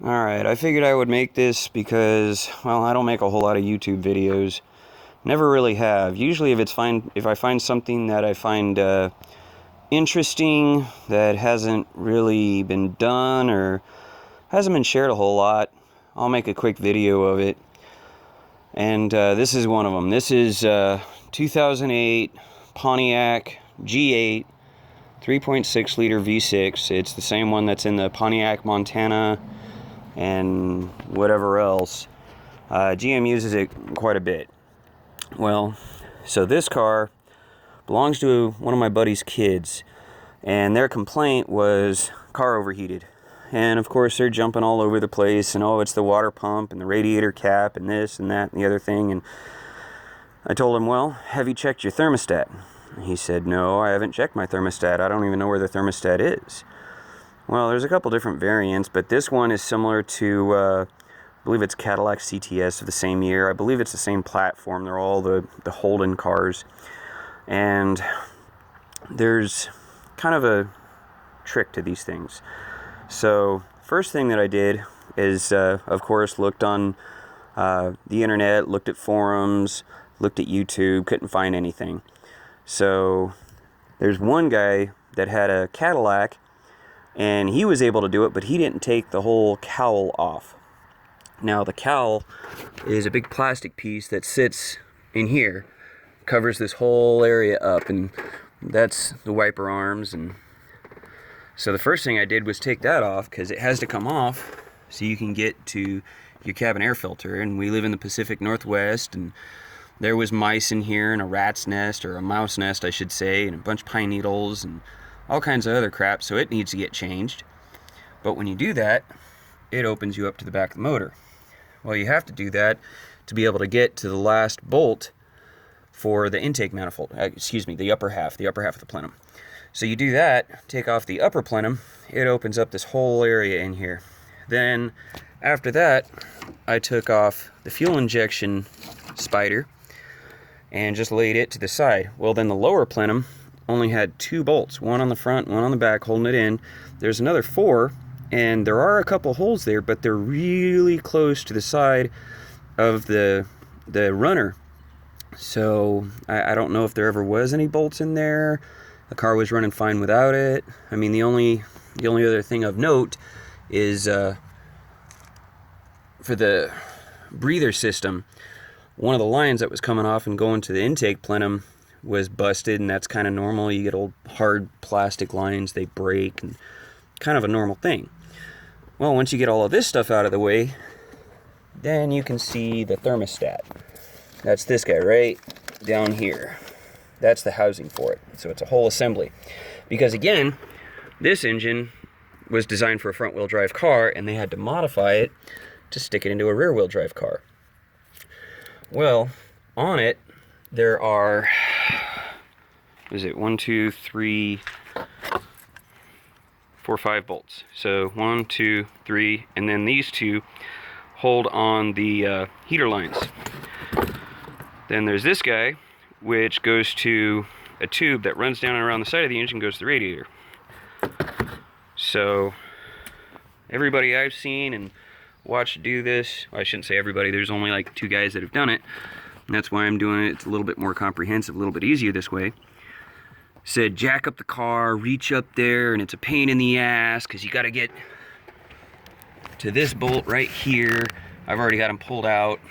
Alright, I figured I would make this because, well, I don't make a whole lot of YouTube videos. Never really have. Usually if I find something that I find interesting that hasn't really been done or hasn't been shared a whole lot, I'll make a quick video of it. And this is one of them. This is 2008 Pontiac G8 3.6 liter V6. It's the same one that's in the Pontiac Montana and whatever else. GM uses it quite a bit. Well, so this car belongs to one of my buddy's kids, and their complaint was car overheated. And of course they're jumping all over the place, and oh, it's the water pump and the radiator cap and this and that and the other thing. And I told him, well, have you checked your thermostat? And he said, no, I haven't checked my thermostat. I don't even know where the thermostat is. Well, there's a couple different variants, but this one is similar to, I believe it's Cadillac CTS of the same year. I believe it's the same platform. They're all the Holden cars. And there's kind of a trick to these things. So, first thing that I did is, of course, looked on the internet, looked at forums, looked at YouTube, couldn't find anything. So, there's one guy that had a Cadillac, and he was able to do it, but he didn't take the whole cowl off. Now, the cowl is a big plastic piece that sits in here, covers this whole area up, and that's the wiper arms. And so the first thing I did was take that off, because it has to come off so you can get to your cabin air filter. And we live in the Pacific Northwest, and there was mice in here, and a rat's nest, or a mouse nest I should say, and a bunch of pine needles, and all kinds of other crap, so it needs to get changed. But when you do that, it opens you up to the back of the motor. Well, you have to do that to be able to get to the last bolt for the intake manifold, the upper half of the plenum. So you do that, take off the upper plenum, it opens up this whole area in here. Then, after that, I took off the fuel injection spider and just laid it to the side. Well, then the lower plenum only had 2 bolts, one on the front, one on the back, holding it in. There's another 4, and there are a couple holes there, but they're really close to the side of the runner. So I don't know if there ever was any bolts in there. The car was running fine without it. I mean, the only other thing of note is for the breather system, one of the lines that was coming off and going to the intake plenum was busted, and that's kind of normal. You get old hard plastic lines, they break, and kind of a normal thing. Well, once you get all of this stuff out of the way, then you can see the thermostat. That's this guy right down here. That's the housing for it. So it's a whole assembly. Because again, this engine was designed for a front-wheel drive car, and they had to modify it to stick it into a rear-wheel drive car. Well, on it, there are, is it 1, 2, 3, 4, 5 bolts. So 1, 2, 3, and then these 2 hold on the heater lines. Then there's this guy, which goes to a tube that runs down and around the side of the engine, goes to the radiator. So everybody I've seen and watched do this, well, I shouldn't say everybody, there's only like 2 guys that have done it, and that's why I'm doing it. It's a little bit more comprehensive, a little bit easier this way. Said jack up the car, reach up there, and it's a pain in the ass because you got to get to this bolt right here. I've already got them pulled out,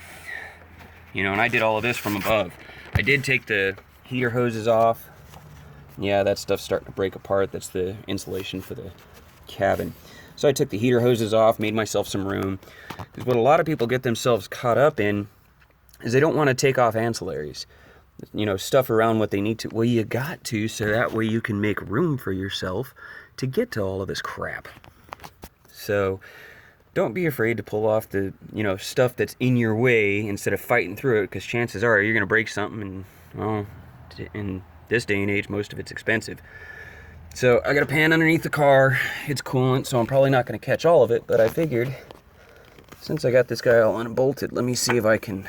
you know, and I did all of this from above. I did take the heater hoses off. Yeah, that stuff's starting to break apart. That's the insulation for the cabin. So I took the heater hoses off, made myself some room. Because what a lot of people get themselves caught up in is they don't want to take off ancillaries. You know, stuff around what they need to. Well, you got to, so that way you can make room for yourself to get to all of this crap. So don't be afraid to pull off the, you know, stuff that's in your way instead of fighting through it, because chances are you're going to break something, and, well, in this day and age, most of it's expensive. So I got a pan underneath the car. It's coolant, so I'm probably not going to catch all of it, but I figured since I got this guy all unbolted, let me see if I can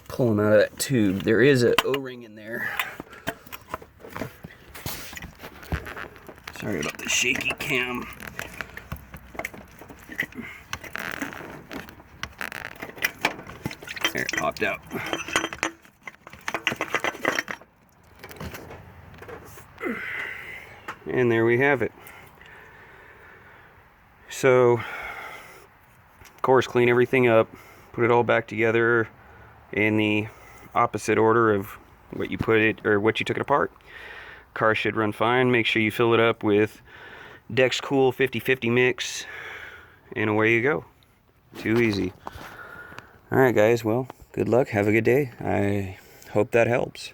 pull him out of that tube. There is an O-ring in there. Sorry about the shaky cam. popped out. And there we have it. So, of course, clean everything up, put it all back together in the opposite order of what you put it, or what you took it apart. Car should run fine. Make sure you fill it up with Dex Cool 50/50 mix, and away you go. Too easy. Alright guys, well, good luck, have a good day. I hope that helps.